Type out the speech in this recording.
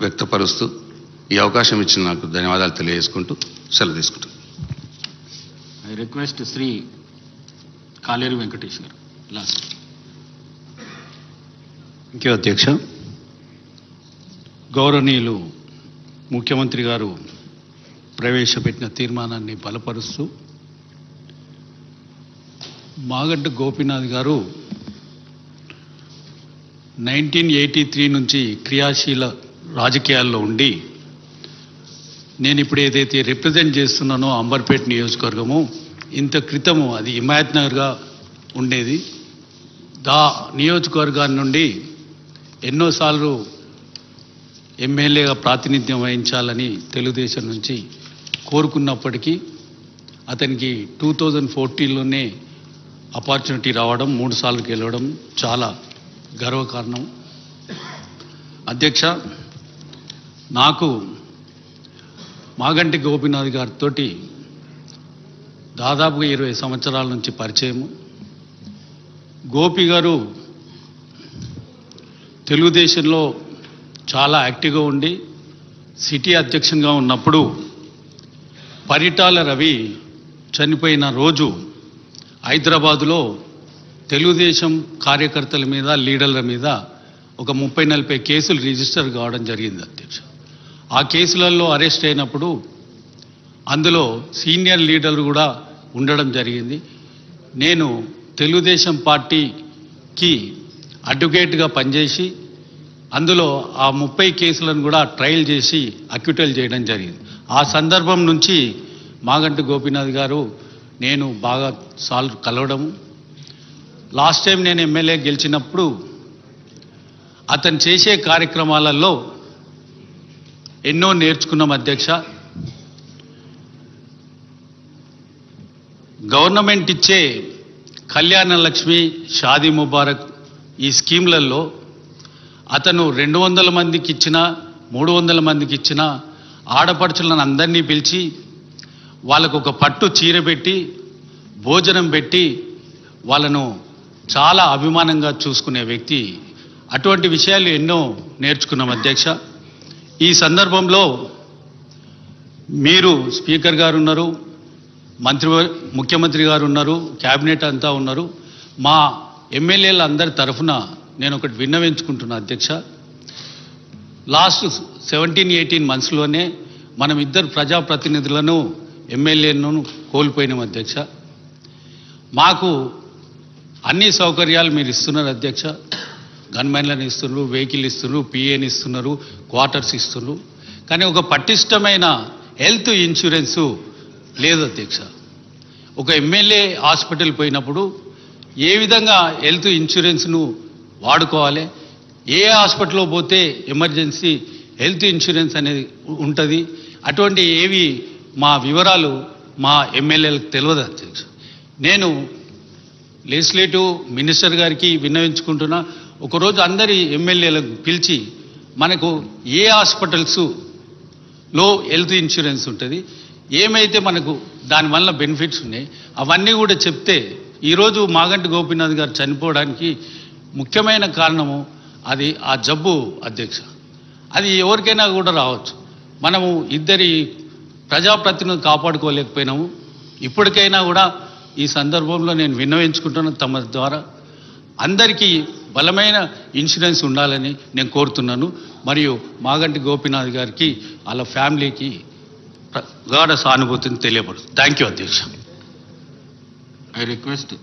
వ్యక్తపరుస్తూ ఈ అవకాశం ఇచ్చిన నాకు ధన్యవాదాలు తెలియజేసుకుంటూ సెలవు తీసుకుంటాను. ఐ రిక్వెస్ట్ శ్రీ కాలేరు వెంకటేష్ గారు లాస్ట్. థ్యాంక్ యూ అధ్యక్ష. గౌరవనీయులు ముఖ్యమంత్రి గారు ప్రవేశపెట్టిన తీర్మానాన్ని బలపరుస్తూ మాగంటి గోపీనాథ్ గారు 1983 నుంచి క్రియాశీల రాజకీయాల్లో ఉండి, నేను ఇప్పుడు ఏదైతే రిప్రజెంట్ చేస్తున్నానో అంబర్పేట నియోజకవర్గము, ఇంత క్రితము అది హిమాయత్ నగర్గా ఉండేది. నియోజకవర్గాన్ని నుండి ఎన్నోసార్లు ఎమ్మెల్యేగా ప్రాతినిధ్యం వహించాలని తెలుగుదేశం నుంచి కోరుకున్నప్పటికీ అతనికి 2014లోనే ఆపర్చునిటీ రావడం, 3 సార్లు గెలవడం చాలా గర్వకారణం. అధ్యక్ష, నాకు మాగంటి గోపీనాథ్ గారితో దాదాపుగా 20 సంవత్సరాల నుంచి పరిచయము. గోపి గారు తెలుగుదేశంలో చాలా యాక్టివ్గా ఉండి సిటీ అధ్యక్షునిగా ఉన్నప్పుడు పరిటాల రవి చనిపోయిన రోజు హైదరాబాదులో తెలుగుదేశం కార్యకర్తల మీద, లీడర్ల మీద ఒక 30-40 కేసులు రిజిస్టర్ కావడం జరిగింది అధ్యక్ష. ఆ కేసులలో అరెస్ట్ అయినప్పుడు అందులో సీనియర్ లీడర్లు కూడా ఉండడం జరిగింది. నేను తెలుగుదేశం పార్టీకి అడ్వకేట్గా పనిచేసి అందులో ఆ 30 కేసులను కూడా ట్రయల్ చేసి అక్విటల్ చేయడం జరిగింది. ఆ సందర్భం నుంచి మాగంటి గోపీనాథ్ గారు నేను బాగా సార్లు కలవడము. లాస్ట్ టైం నేను ఎమ్మెల్యే గెలిచినప్పుడు అతను చేసే కార్యక్రమాలలో ఎన్నో నేర్చుకున్నాం అధ్యక్ష. గవర్నమెంట్ ఇచ్చే కళ్యాణ లక్ష్మి, షాదీ ముబారక్ ఈ స్కీమ్లలో అతను 200 మందికి ఇచ్చినా, 300 మందికి ఇచ్చినా ఆడపడుచులను అందరినీ పిలిచి వాళ్ళకు ఒక పట్టు చీర పెట్టి, భోజనం పెట్టి వాళ్ళను చాలా అభిమానంగా చూసుకునే వ్యక్తి. అటువంటి విషయాలు ఎన్నో నేర్చుకున్నాం అధ్యక్ష. ఈ సందర్భంలో మీరు స్పీకర్ గారు ఉన్నారు, ముఖ్యమంత్రి గారు ఉన్నారు, క్యాబినెట్ అంతా ఉన్నారు. మా ఎమ్మెల్యేల అందరి తరఫున నేను ఒకటి విన్నవించుకుంటున్నా అధ్యక్ష. లాస్ట్ 17-18 మంత్స్లోనే మనం 2 ప్రజాప్రతినిధులను, ఎమ్మెల్యేలను కోల్పోయినాం అధ్యక్ష. మాకు అన్ని సౌకర్యాలు మీరు ఇస్తున్నారు అధ్యక్ష. గన్మెన్లను ఇస్తున్నారు, వెహికల్ ఇస్తున్నారు, పిఏని ఇస్తున్నారు, క్వార్టర్స్ ఇస్తున్నారు. కానీ ఒక పటిష్టమైన హెల్త్ ఇన్సూరెన్సు లేదు అధ్యక్ష. ఒక ఎమ్మెల్యే హాస్పిటల్ పోయినప్పుడు ఏ విధంగా హెల్త్ ఇన్సూరెన్స్ను వాడుకోవాలి, ఏ హాస్పిటల్లో పోతే ఎమర్జెన్సీ హెల్త్ ఇన్సూరెన్స్ అనేది ఉంటుంది, అటువంటి ఏవి మా వివరాలు మా ఎమ్మెల్యేలకు తెలియదు అధ్యక్ష. నేను లెజిస్లేటివ్ మినిస్టర్ గారికి విన్నవించుకుంటున్నా, ఒకరోజు అందరి ఎమ్మెల్యేలకు పిలిచి మనకు ఏ హాస్పిటల్స్లో హెల్త్ ఇన్సూరెన్స్ ఉంటుంది, ఏమైతే మనకు దానివల్ల బెనిఫిట్స్ ఉన్నాయి అవన్నీ కూడా చెప్తే, ఈరోజు మాగంటి గోపీనాథ్ గారు చనిపోవడానికి ముఖ్యమైన కారణము అది ఆ జబ్బు అధ్యక్ష. అది ఎవరికైనా కూడా రావచ్చు. మనము 2 ప్రజాప్రతినిధులను కాపాడుకోలేకపోయినాము. ఇప్పటికైనా కూడా ఈ సందర్భంలో నేను విన్నవించుకుంటున్న తమ ద్వారా అందరికీ బలమైన ఇన్సూరెన్స్ ఉండాలని నేను కోరుతున్నాను. మరియు మాగంటి గోపీనాథ్ గారికి, వాళ్ళ ఫ్యామిలీకి గాఢ సానుభూతిని తెలియపడుతుంది. థ్యాంక్ యూ అధ్యక్ష. I request